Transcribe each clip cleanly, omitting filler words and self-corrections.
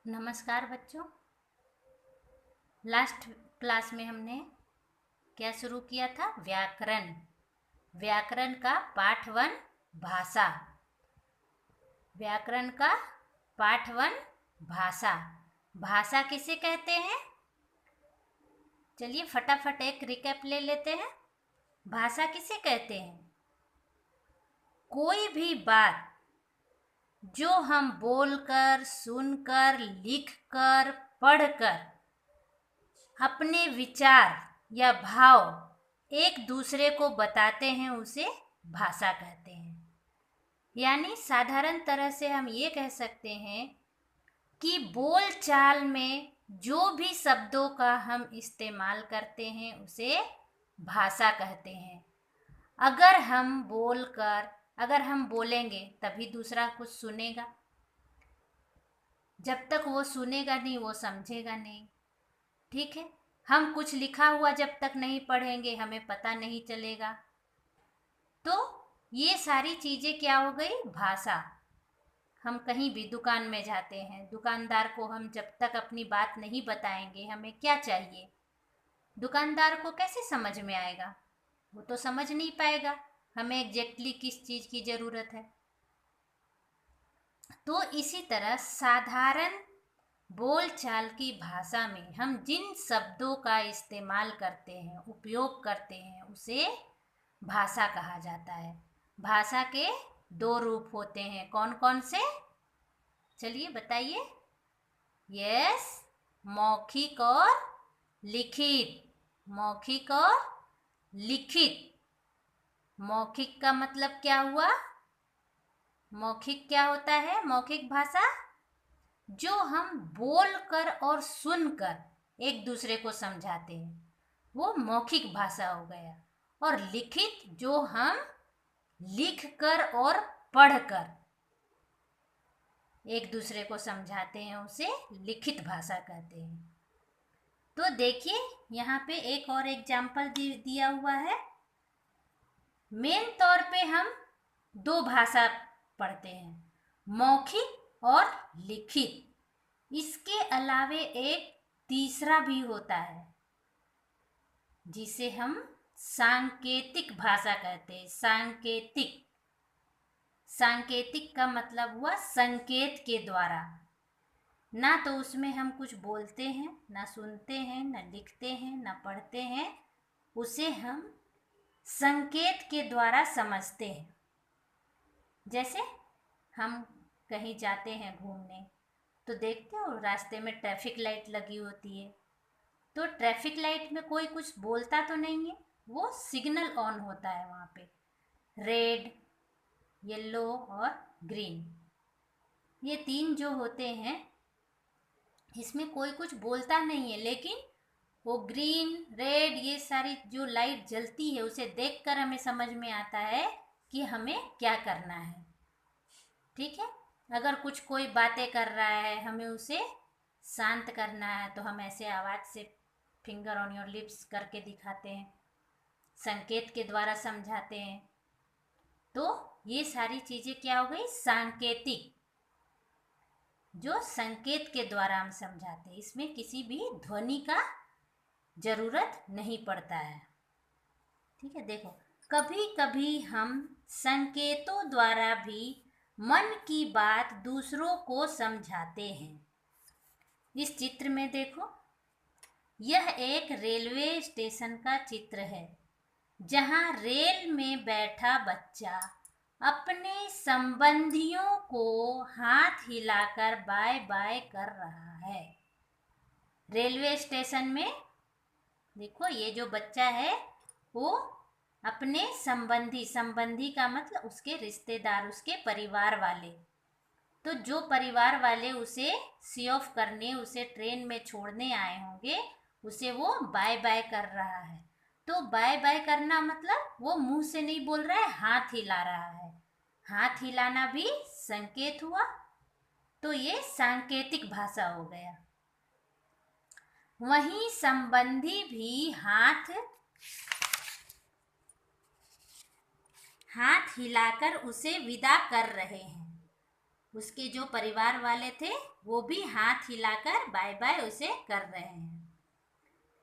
नमस्कार बच्चों। Last class में हमने क्या शुरू किया था? व्याकरण। व्याकरण का पाठ 1 भाषा। व्याकरण का पाठ 1 भाषा। भाषा किसे कहते हैं? चलिए फटाफट एक रिकैप ले लेते हैं। भाषा किसे कहते हैं? कोई भी बात जो हम बोलकर, सुनकर, लिखकर, पढ़कर अपने विचार या भाव एक दूसरे को बताते हैं, उसे भाषा कहते हैं। यानी साधारण तरह से हम ये कह सकते हैं कि बोल चाल में जो भी शब्दों का हम इस्तेमाल करते हैं उसे भाषा कहते हैं। अगर हम बोलेंगे तभी दूसरा कुछ सुनेगा। जब तक वो सुनेगा नहीं वो समझेगा नहीं। ठीक है, हम कुछ लिखा हुआ जब तक नहीं पढ़ेंगे हमें पता नहीं चलेगा। तो ये सारी चीजें क्या हो गई? भाषा। हम कहीं भी दुकान में जाते हैं, दुकानदार को हम जब तक अपनी बात नहीं बताएंगे हमें क्या चाहिए, दुकानदार को कैसे समझ में आएगा? वो तो समझ नहीं पाएगा हमें एग्जैक्टली किस चीज की जरूरत है। तो इसी तरह साधारण बोलचाल की भाषा में हम जिन शब्दों का इस्तेमाल करते हैं, उपयोग करते हैं, उसे भाषा कहा जाता है। भाषा के 2 रूप होते हैं। कौन कौन से? चलिए बताइए। यस, मौखिक और लिखित। मौखिक और लिखित। मौखिक का मतलब क्या हुआ? मौखिक क्या होता है? मौखिक भाषा जो हम बोलकर और सुनकर एक दूसरे को समझाते हैं, वो मौखिक भाषा हो गया। और लिखित जो हम लिखकर और पढ़कर एक दूसरे को समझाते हैं, उसे लिखित भाषा कहते हैं। तो देखिए यहाँ पे एक और एग्जाम्पल दिया हुआ है। मेन तौर पे हम 2 भाषा पढ़ते हैं, मौखिक और लिखित। इसके अलावे एक तीसरा भी होता है जिसे हम सांकेतिक भाषा कहते हैं। सांकेतिक। सांकेतिक का मतलब हुआ संकेत के द्वारा। ना तो उसमें हम कुछ बोलते हैं, ना सुनते हैं, ना लिखते हैं, ना पढ़ते हैं, उसे हम संकेत के द्वारा समझते हैं। जैसे हम कहीं जाते हैं घूमने तो देखते हो रास्ते में ट्रैफिक लाइट लगी होती है। तो ट्रैफिक लाइट में कोई कुछ बोलता तो नहीं है, वो सिग्नल ऑन होता है वहाँ पे, रेड, येलो और ग्रीन। ये 3 जो होते हैं इसमें कोई कुछ बोलता नहीं है, लेकिन वो ग्रीन, रेड, ये सारी जो लाइट जलती है उसे देखकर हमें समझ में आता है कि हमें क्या करना है। ठीक है, अगर कुछ कोई बातें कर रहा है, हमें उसे शांत करना है तो हम ऐसे आवाज़ से फिंगर ऑन योर लिप्स करके दिखाते हैं, संकेत के द्वारा समझाते हैं। तो ये सारी चीज़ें क्या हो गई? सांकेतिक, जो संकेत के द्वारा हम समझाते हैं। इसमें किसी भी ध्वनि का जरूरत नहीं पड़ता है। ठीक है, देखो कभी कभी हम संकेतों द्वारा भी मन की बात दूसरों को समझाते हैं। इस चित्र में देखो, यह एक रेलवे स्टेशन का चित्र है जहां रेल में बैठा बच्चा अपने संबंधियों को हाथ हिलाकर बाय बाय कर रहा है। रेलवे स्टेशन में देखो ये जो बच्चा है वो अपने संबंधी का मतलब उसके रिश्तेदार, उसके परिवार वाले, तो जो परिवार वाले उसे सी ऑफ करने, उसे ट्रेन में छोड़ने आए होंगे, उसे वो बाय बाय कर रहा है। तो बाय बाय करना मतलब वो मुंह से नहीं बोल रहा है, हाथ हिला रहा है। हाथ हिलाना भी संकेत हुआ, तो ये सांकेतिक भाषा हो गया। वहीं संबंधी भी हाथ हिलाकर उसे विदा कर रहे हैं। उसके जो परिवार वाले थे वो भी हाथ हिलाकर बाय बाय उसे कर रहे हैं।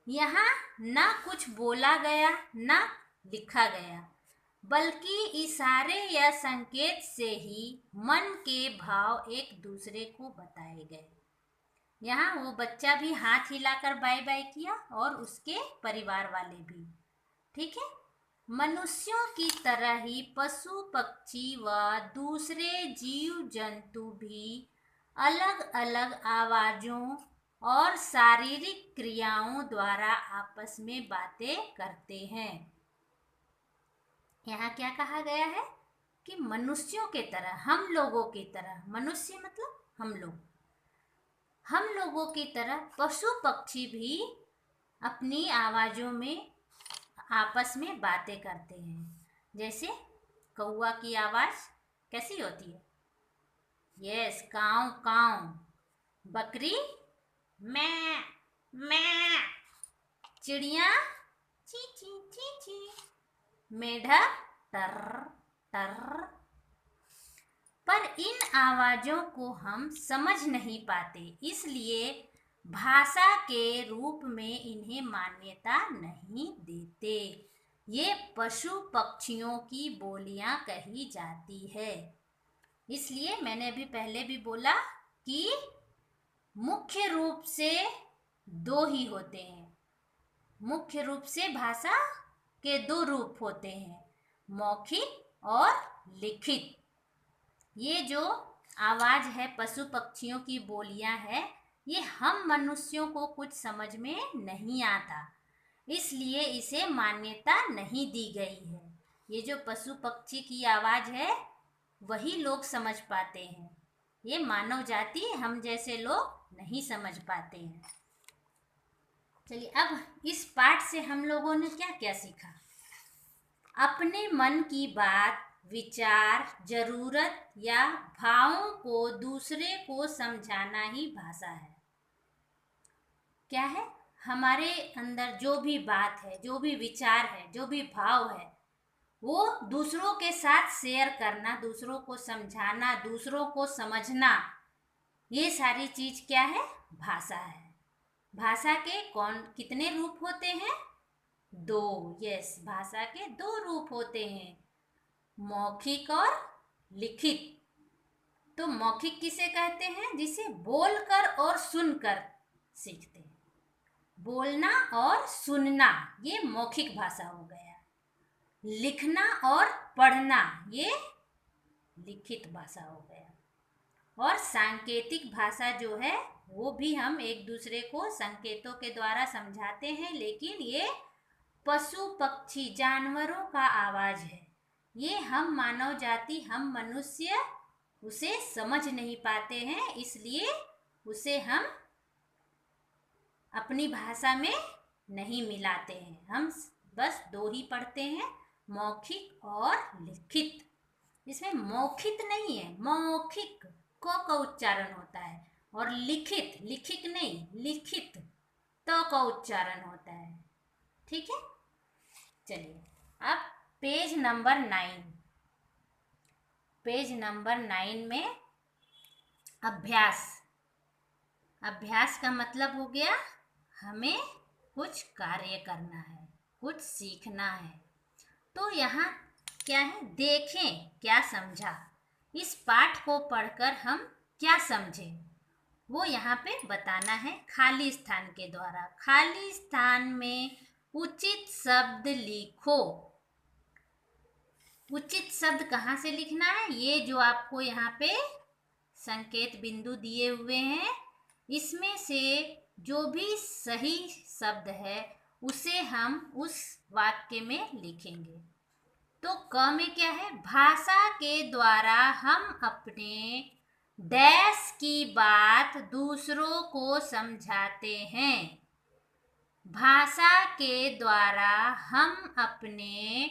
यहाँ ना कुछ बोला गया ना लिखा गया, बल्कि इशारे या संकेत से ही मन के भाव एक दूसरे को बताए गए। यहाँ वो बच्चा भी हाथ हिलाकर बाय बाय किया और उसके परिवार वाले भी। ठीक है। मनुष्यों की तरह ही पशु पक्षी व दूसरे जीव जंतु भी अलग अलग आवाजों और शारीरिक क्रियाओं द्वारा आपस में बातें करते हैं। यहाँ क्या कहा गया है कि मनुष्यों के तरह, हम लोगों की तरह, मनुष्य मतलब हम लोगों की तरह पशु पक्षी भी अपनी आवाजों में आपस में बातें करते हैं। जैसे कौवा की आवाज कैसी होती है? यस, काऊ काऊ। बकरी मैं मैं। चिड़िया ची ची ची ची। मेढक टर टर। पर इन आवाजों को हम समझ नहीं पाते, इसलिए भाषा के रूप में इन्हें मान्यता नहीं देते। ये पशु पक्षियों की बोलियां कही जाती है। इसलिए मैंने अभी पहले भी बोला कि मुख्य रूप से दो ही होते हैं। मुख्य रूप से भाषा के दो रूप होते हैं, मौखिक और लिखित। ये जो आवाज है, पशु पक्षियों की बोलियां है, ये हम मनुष्यों को कुछ समझ में नहीं आता, इसलिए इसे मान्यता नहीं दी गई है। ये जो पशु पक्षी की आवाज है वही लोग समझ पाते हैं, ये मानव जाति हम जैसे लोग नहीं समझ पाते हैं। चलिए, अब इस पाठ से हम लोगों ने क्या क्या सीखा? अपने मन की बात, विचार, जरूरत या भावों को दूसरे को समझाना ही भाषा है। क्या है? हमारे अंदर जो भी बात है, जो भी विचार है, जो भी भाव है, वो दूसरों के साथ शेयर करना, दूसरों को समझाना, दूसरों को समझना, ये सारी चीज क्या है? भाषा है। भाषा के कितने रूप होते हैं? दो। यस, भाषा के दो रूप होते हैं, मौखिक और लिखित। तो मौखिक किसे कहते हैं? जिसे बोलकर और सुनकर सीखते हैं। बोलना और सुनना ये मौखिक भाषा हो गया। लिखना और पढ़ना ये लिखित भाषा हो गया। और सांकेतिक भाषा जो है वो भी हम एक दूसरे को संकेतों के द्वारा समझाते हैं, लेकिन ये पशु पक्षी जानवरों का आवाज है। ये हम मानव जाति, हम मनुष्य उसे समझ नहीं पाते हैं, इसलिए उसे हम अपनी भाषा में नहीं मिलाते हैं। हम बस दो ही पढ़ते हैं, मौखिक और लिखित। इसमें मौखिक नहीं है, मौखिक क का उच्चारण होता है, और लिखित, लिखित नहीं, लिखित त का उच्चारण होता है। ठीक है। चलिए, अब पेज नंबर 9, पेज नंबर 9 में अभ्यास। अभ्यास का मतलब हो गया हमें कुछ कार्य करना है, कुछ सीखना है। तो यहाँ क्या है? देखें क्या समझा। इस पाठ को पढ़कर हम क्या समझे वो यहाँ पे बताना है खाली स्थान के द्वारा। खाली स्थान में उचित शब्द लिखो। उचित शब्द कहाँ से लिखना है? ये जो आपको यहाँ पे संकेत बिंदु दिए हुए हैं, इसमें से जो भी सही शब्द है उसे हम उस वाक्य में लिखेंगे। तो क में क्या है? भाषा के द्वारा हम अपने डैश की बात दूसरों को समझाते हैं। भाषा के द्वारा हम अपने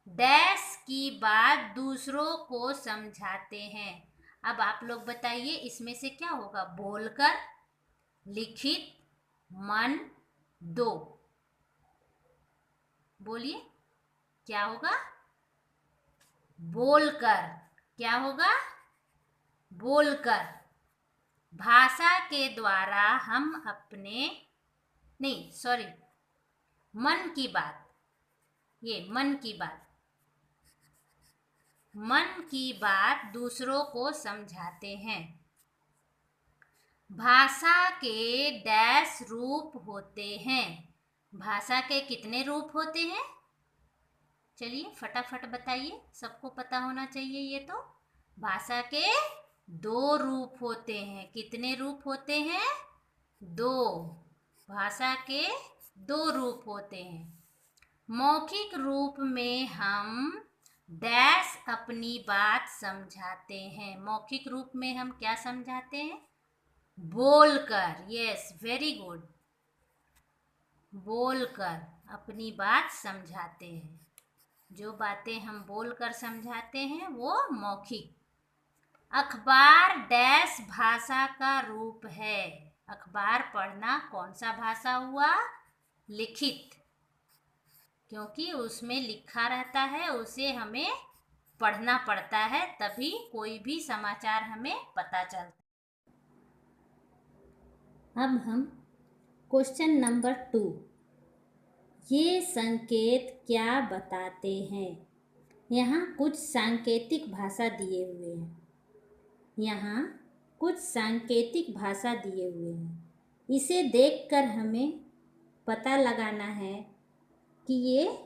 डैश की बात दूसरों को समझाते हैं। अब आप लोग बताइए, इसमें से क्या होगा? बोलकर, लिखित, मन, दो। बोलिए क्या होगा? बोलकर। क्या होगा? बोलकर। भाषा के द्वारा हम अपने, नहीं सॉरी, मन की बात, ये मन की बात, मन की बात दूसरों को समझाते हैं। भाषा के डैश रूप होते हैं। भाषा के कितने रूप होते हैं? चलिए फटाफट बताइए, सबको पता होना चाहिए ये तो। भाषा के 2 रूप होते हैं। कितने रूप होते हैं? 2। भाषा के 2 रूप होते हैं। मौखिक रूप में हम डैश अपनी बात समझाते हैं। मौखिक रूप में हम क्या समझाते हैं? बोलकर। Yes, very good. बोलकर अपनी बात समझाते हैं। जो बातें हम बोलकर समझाते हैं वो मौखिक। अखबार डैश भाषा का रूप है। अखबार पढ़ना कौन सा भाषा हुआ? लिखित, क्योंकि उसमें लिखा रहता है, उसे हमें पढ़ना पड़ता है, तभी कोई भी समाचार हमें पता चलता। अब हम क्वेश्चन नंबर 2, ये संकेत क्या बताते हैं? यहाँ कुछ सांकेतिक भाषा दिए हुए हैं। यहाँ कुछ सांकेतिक भाषा दिए हुए हैं। इसे देखकर हमें पता लगाना है कि ये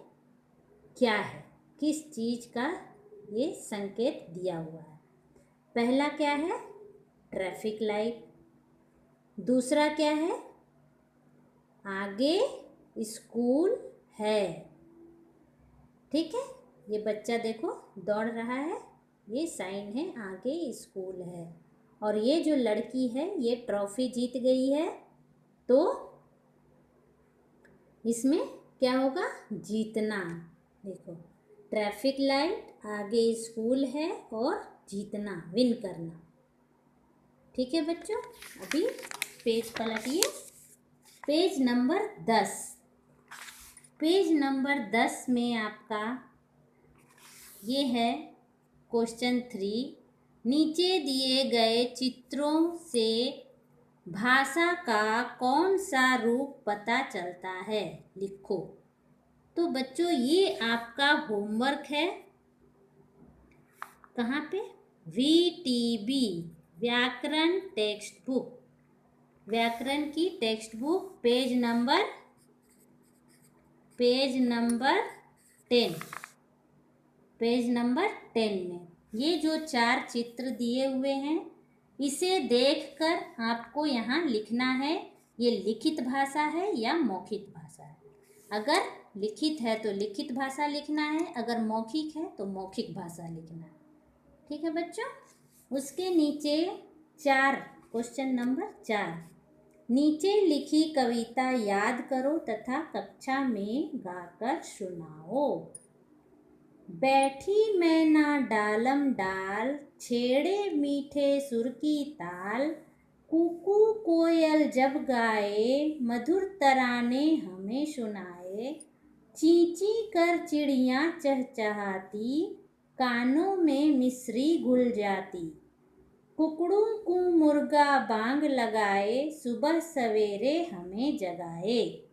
क्या है, किस चीज़ का ये संकेत दिया हुआ है। पहला क्या है? Traffic light. दूसरा क्या है? आगे स्कूल है। ठीक है, ये बच्चा देखो दौड़ रहा है, ये साइन है आगे स्कूल है। और ये जो लड़की है ये ट्रॉफी जीत गई है, तो इसमें क्या होगा? जीतना। देखो, ट्रैफिक लाइट, आगे स्कूल है और जीतना, विन करना। ठीक है बच्चों, अभी पेज पलटिए। Page number 10। पेज नंबर 10 में आपका ये है क्वेश्चन 3। नीचे दिए गए चित्रों से भाषा का कौन सा रूप पता चलता है? लिखो। तो बच्चों ये आपका होमवर्क है। कहाँ पे? VTB, व्याकरण टेक्स्ट बुक। व्याकरण की text book, page number 10। Page number 10 में ये जो 4 चित्र दिए हुए हैं, इसे देखकर आपको यहाँ लिखना है ये लिखित भाषा है या मौखिक भाषा है। अगर लिखित है तो लिखित भाषा लिखना है, अगर मौखिक है तो मौखिक भाषा लिखना है। ठीक है बच्चों, उसके नीचे 4, क्वेश्चन नंबर 4, नीचे लिखी कविता याद करो तथा कक्षा में गाकर सुनाओ। बैठी मैना डालम डाल, छेड़े मीठे सुर की ताल, कुकू कोयल जब गाए, मधुर तराने हमें सुनाए, चींची कर चिड़ियाँ चहचहाती, कानों में मिश्री घुल जाती, कुकड़ू को मुर्गा बांग लगाए, सुबह सवेरे हमें जगाए।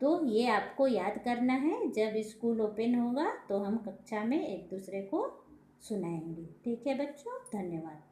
तो ये आपको याद करना है, जब स्कूल ओपन होगा तो हम कक्षा में एक दूसरे को सुनाएंगे। ठीक है बच्चों, धन्यवाद।